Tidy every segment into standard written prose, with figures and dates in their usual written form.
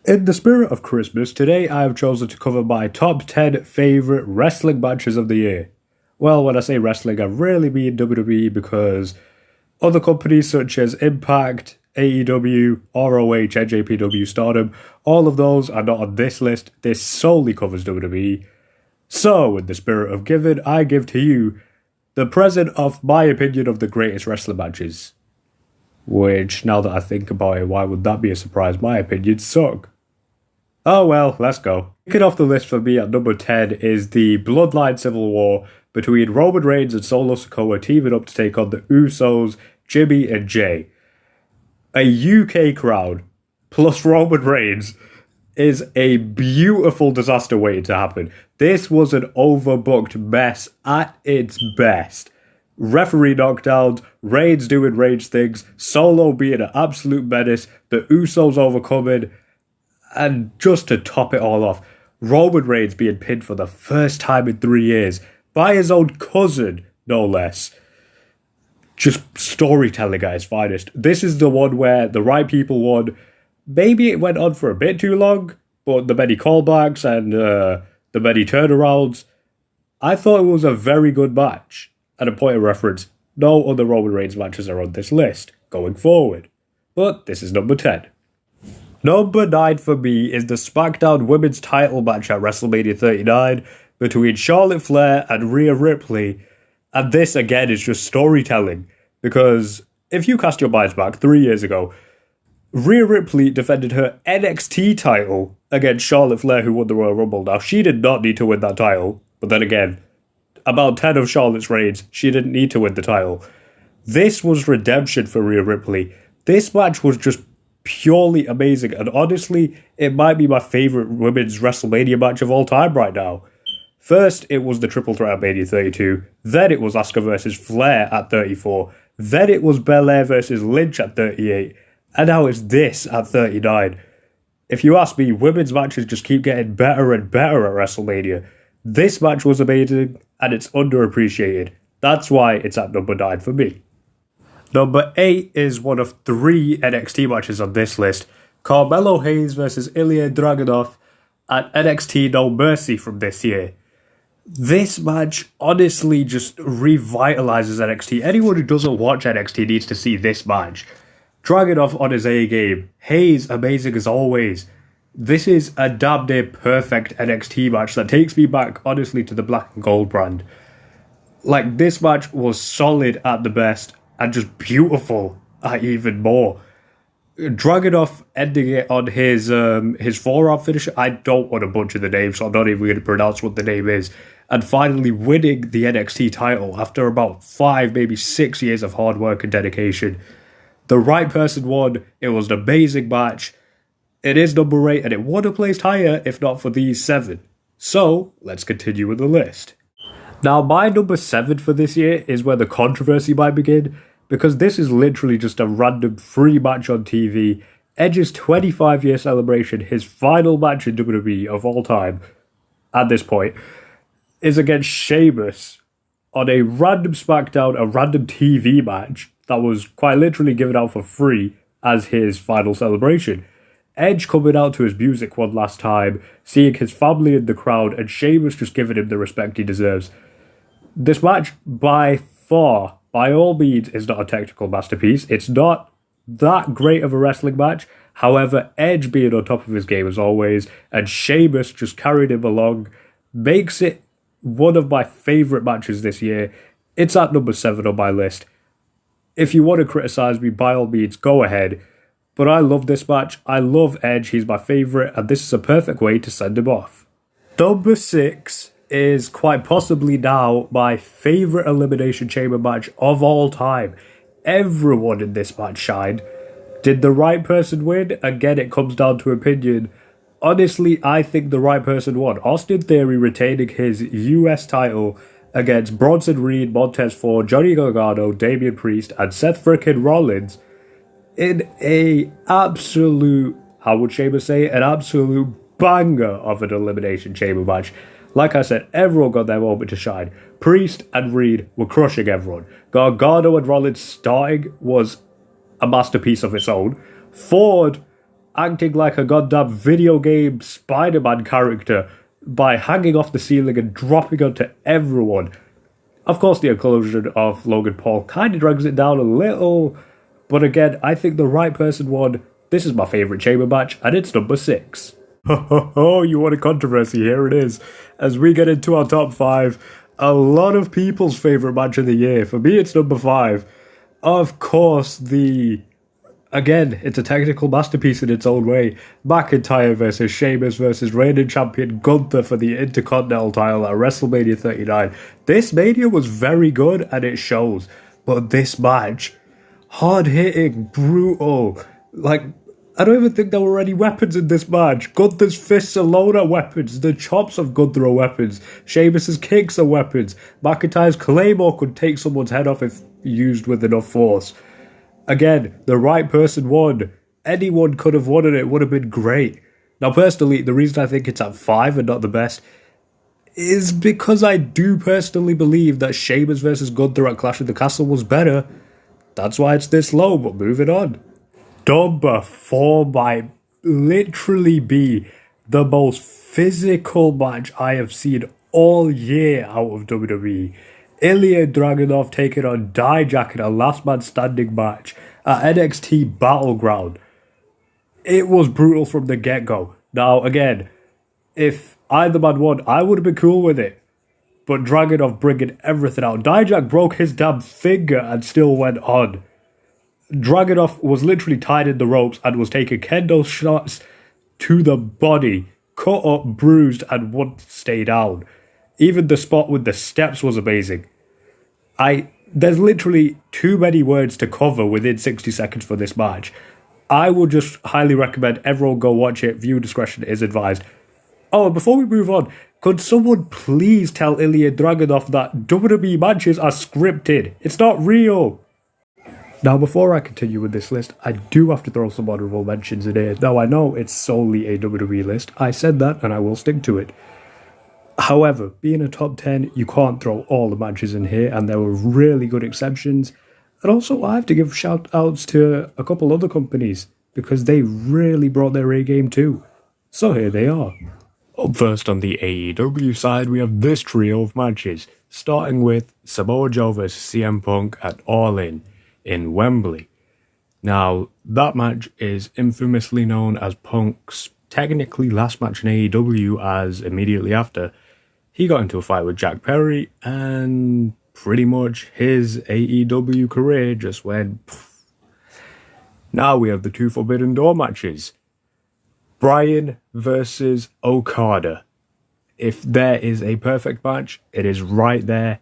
In the spirit of Christmas, today I have chosen to cover my top 10 favourite wrestling matches of the year. Well, when I say wrestling, I really mean WWE because other companies such as Impact, AEW, ROH, NJPW, Stardom, all of those are not on this list. This solely covers WWE. So, in the spirit of giving, I give to you the present of my opinion of the greatest wrestling matches. Which, now that I think about it, why would that be a surprise? My opinions suck. Oh well, let's go. Kicking off the list for me at number 10 is the Bloodline Civil War between Roman Reigns and Solo Sikoa teaming up to take on the Usos, Jimmy and Jay. A UK crowd plus Roman Reigns is a beautiful disaster waiting to happen. This was an overbooked mess at its best. Referee knockdowns, Reigns doing Reigns things, Solo being an absolute menace, the Usos overcoming, and just to top it all off, Roman Reigns being pinned for the first time in 3 years by his own cousin, no less. Just storytelling at its finest. This is the one where the right people won. Maybe it went on for a bit too long, but the many callbacks and the many turnarounds, I thought it was a very good match. And a point of reference, no other Roman Reigns matches are on this list going forward. But this is number 10. Number 9 for me is the SmackDown Women's title match at WrestleMania 39 between Charlotte Flair and Rhea Ripley. And this, again, is just storytelling. Because if you cast your minds back 3 years ago, Rhea Ripley defended her NXT title against Charlotte Flair, who won the Royal Rumble. Now, she did not need to win that title. But then again, about 10 of Charlotte's reigns, she didn't need to win the title. This was redemption for Rhea Ripley. This match was just purely amazing, and honestly, it might be my favourite women's WrestleMania match of all time right now. First, it was the Triple Threat at Mania 32, then it was Asuka versus Flair at 34, then it was Belair versus Lynch at 38, and now it's this at 39. If you ask me, women's matches just keep getting better and better at WrestleMania. This match was amazing, and it's underappreciated. That's why it's at number 9 for me. Number 8 is one of 3 NXT matches on this list. Carmelo Hayes versus Ilya Dragunov at NXT No Mercy from this year. This match honestly just revitalizes NXT. Anyone who doesn't watch NXT needs to see this match. Dragunov on his A game. Hayes amazing as always. This is a damn near perfect NXT match that takes me back honestly to the Black and Gold brand. Like, this match was solid at the best and just beautiful at even more. Dragunov ending it on his forearm finisher. I don't want to butcher the name, so I'm not even going to pronounce what the name is. And finally winning the NXT title after about 5, maybe 6 years of hard work and dedication. The right person won. It was an amazing match. It is number 8, and it would have placed higher if not for these 7. So, let's continue with the list. Now, my number 7 for this year is where the controversy might begin, because this is literally just a random free match on TV. Edge's 25-year celebration, his final match in WWE of all time, at this point, is against Sheamus on a random SmackDown, a random TV match that was quite literally given out for free as his final celebration. Edge coming out to his music one last time, seeing his family in the crowd, and Sheamus just giving him the respect he deserves. This match, by far, by all means, is not a technical masterpiece. It's not that great of a wrestling match. However, Edge being on top of his game as always, and Sheamus just carried him along, makes it one of my favourite matches this year. It's at number 7 on my list. If you want to criticise me, by all means, go ahead. But I love this match. I love Edge. He's my favourite, and this is a perfect way to send him off. Number 6 is quite possibly now my favourite Elimination Chamber match of all time. Everyone in this match shined. Did the right person win? Again, it comes down to opinion. Honestly, I think the right person won. Austin Theory retaining his US title against Bronson Reed, Montez Ford, Johnny Gargano, Damian Priest, and Seth frickin' Rollins in a absolute, how would Sheamus say, an absolute banger of an Elimination Chamber match. Like I said, everyone got their moment to shine. Priest and Reed were crushing everyone. Gargano and Rollins starting was a masterpiece of its own. Ford acting like a goddamn video game Spider-Man character by hanging off the ceiling and dropping onto everyone. Of course, the inclusion of Logan Paul kind of drags it down a little, but again, I think the right person won. This is my favourite chamber match, and it's number 6. Oh, you want a controversy? Here it is. As we get into our top 5, a lot of people's favourite match of the year. For me, it's number 5. Of course, again, it's a technical masterpiece in its own way. McIntyre versus Sheamus versus reigning champion Gunther for the Intercontinental title at WrestleMania 39. This Mania was very good, and it shows. But this match, hard-hitting, brutal. Like, I don't even think there were any weapons in this match. Gunther's fists alone are weapons. The chops of Gunther are weapons. Sheamus's kicks are weapons. McIntyre's Claymore could take someone's head off if used with enough force. Again, the right person won. Anyone could have won and it would have been great. Now, personally, the reason I think it's at 5 and not the best is because I do personally believe that Sheamus versus Gunther at Clash of the Castle was better. That's why it's this low, but moving on. Number 4 might literally be the most physical match I have seen all year out of WWE. Ilya Dragunov taking on Dijak in a last man standing match at NXT Battleground. It was brutal from the get-go. Now, again, if either man won, I would have been cool with it. But Dragunov bringing everything out. Dijak broke his damn finger and still went on. Dragunov was literally tied in the ropes and was taking kendo shots to the body, cut up, bruised, and wouldn't stay down. Even the spot with the steps was amazing. There's literally too many words to cover within 60 seconds for this match. I would just highly recommend everyone go watch it. Viewer discretion is advised. Oh, and before we move on, could someone please tell Ilya Dragunov that WWE matches are scripted? It's not real. Now, before I continue with this list, I do have to throw some honourable mentions in here. Now, I know it's solely a WWE list. I said that, and I will stick to it. However, being a top 10, you can't throw all the matches in here, and there were really good exceptions. And also, I have to give shout-outs to a couple other companies, because they really brought their A-game too. So here they are. Up first on the AEW side, we have this trio of matches, starting with Samoa Joe vs CM Punk at All in Wembley. Now, that match is infamously known as Punk's technically last match in AEW, as immediately after, he got into a fight with Jack Perry, and pretty much his AEW career just went poof. Now we have the 2 Forbidden Door matches. Bryan versus Okada. If there is a perfect match, it is right there.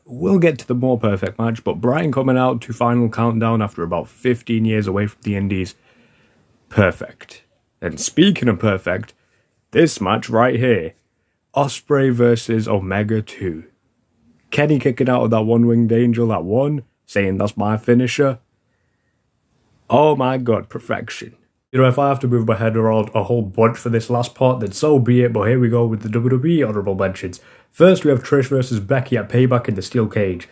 We'll get to the more perfect match, but Bryan coming out to Final Countdown after about 15 years away from the Indies. Perfect. And speaking of perfect, this match right here. Ospreay versus Omega 2. Kenny kicking out of that one-winged angel at 1, saying that's my finisher. Oh my god, perfection. You know, if I have to move my head around a whole bunch for this last part, then so be it, but here we go with the WWE honourable mentions. First, we have Trish versus Becky at Payback in the Steel Cage.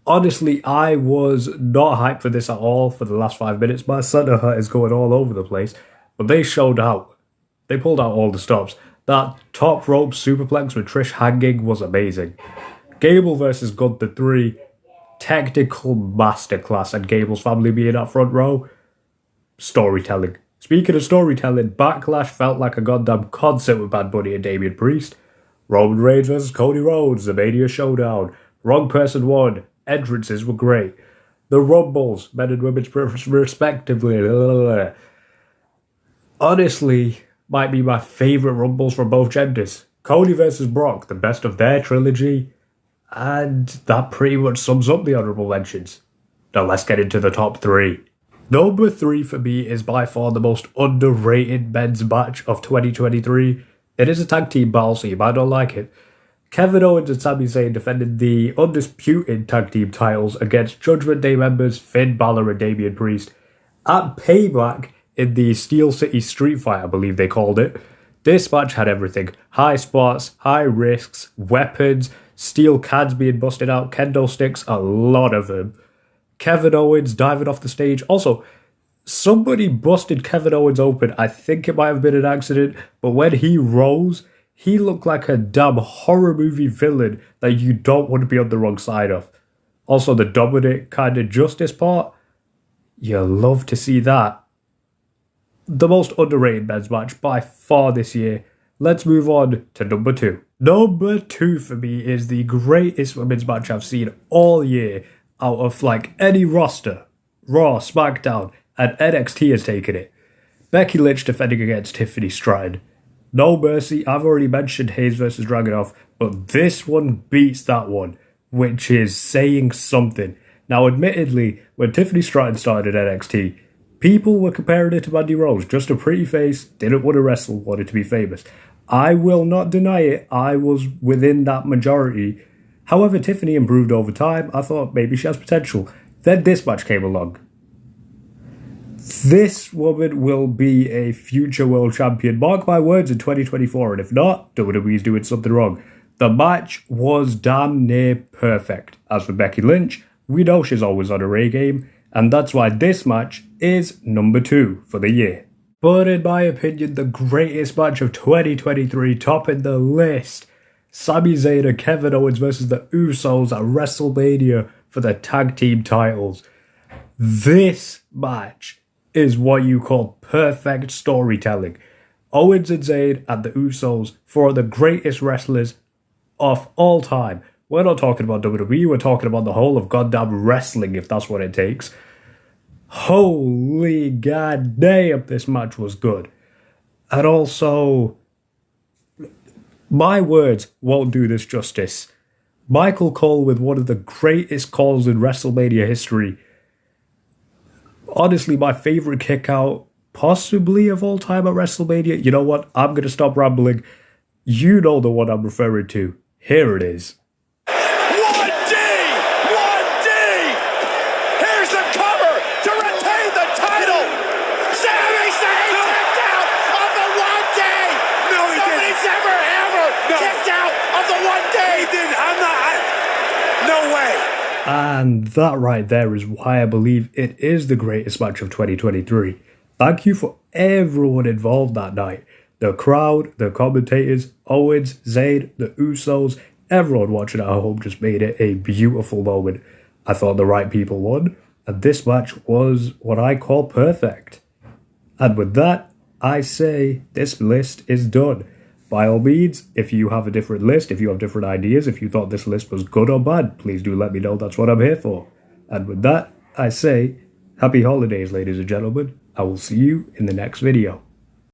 Honestly, I was not hyped for this at all for the last 5 minutes. My center hurt is going all over the place, but they showed out. They pulled out all the stops. That top rope superplex with Trish hanging was amazing. Gable versus Gunther 3, technical masterclass, and Gable's family being up front row. Storytelling. Speaking of storytelling, Backlash felt like a goddamn concert with Bad Bunny and Damian Priest. Roman Reigns versus Cody Rhodes, the Mania Showdown. Wrong person won. Entrances were great. The Rumbles, men and women's respectively. Honestly, might be my favourite Rumbles from both genders. Cody versus Brock, the best of their trilogy. And that pretty much sums up the honourable mentions. Now let's get into the top 3. Number 3 for me is by far the most underrated men's match of 2023. It is a tag team battle, so you might not like it. Kevin Owens and Sami Zayn defended the undisputed tag team titles against Judgment Day members Finn Balor and Damian Priest at Payback in the Steel City Street Fight, I believe they called it. This match had everything. High spots, high risks, weapons, steel cans being busted out, kendo sticks, a lot of them. Kevin Owens diving off the stage. Also, Somebody busted Kevin Owens open. I think it might have been an accident, but when he rose, he looked like a damn horror movie villain that you don't want to be on the wrong side of. Also, the Dominic kind of justice part, you love to see that. The most underrated men's match by far this year. Let's move on to number 2. Number 2 for me is the greatest women's match I've seen all year out of like any roster. Raw, SmackDown, and NXT has taken it. Becky Lynch defending against Tiffany Stratton. No mercy, I've already mentioned Hayes vs Dragunov, but this one beats that one, which is saying something. Now admittedly, when Tiffany Stratton started NXT, people were comparing her to Mandy Rose, just a pretty face, didn't want to wrestle, wanted to be famous. I will not deny it, I was within that majority. However, Tiffany improved over time, I thought maybe she has potential. Then this match came along. This woman will be a future world champion, mark my words, in 2024, and if not, WWE's doing something wrong. The match was damn near perfect. As for Becky Lynch, we know she's always on her A game, and that's why this match is number 2 for the year. But in my opinion, the greatest match of 2023, topping the list, Sami Zayn and Kevin Owens versus the Usos at WrestleMania for the tag team titles. This match is what you call perfect storytelling. Owens and Zayn and the Usos, four of the greatest wrestlers of all time. We're not talking about WWE, we're talking about the whole of goddamn wrestling, if that's what it takes. Holy goddamn, this match was good. And also, my words won't do this justice. Michael Cole with one of the greatest calls in WrestleMania history. Honestly, my favorite kick out, possibly of all time at WrestleMania. You know what? I'm going to stop rambling. You know the one I'm referring to. Here it is. 1D! 1D! Here's the cover to retain the title! Sami Zayn kicked out of the 1D! No, he Nobody's didn't. ever No. kicked out of the 1D! He did. No way. And that right there is why I believe it is the greatest match of 2023. Thank you for everyone involved that night. The crowd, the commentators, Owens, Zayn, the Usos, everyone watching at home just made it a beautiful moment. I thought the right people won, and this match was what I call perfect. And with that, I say this list is done. By all means, if you have a different list, if you have different ideas, if you thought this list was good or bad, please do let me know. That's what I'm here for. And with that, I say, happy holidays, ladies and gentlemen. I will see you in the next video.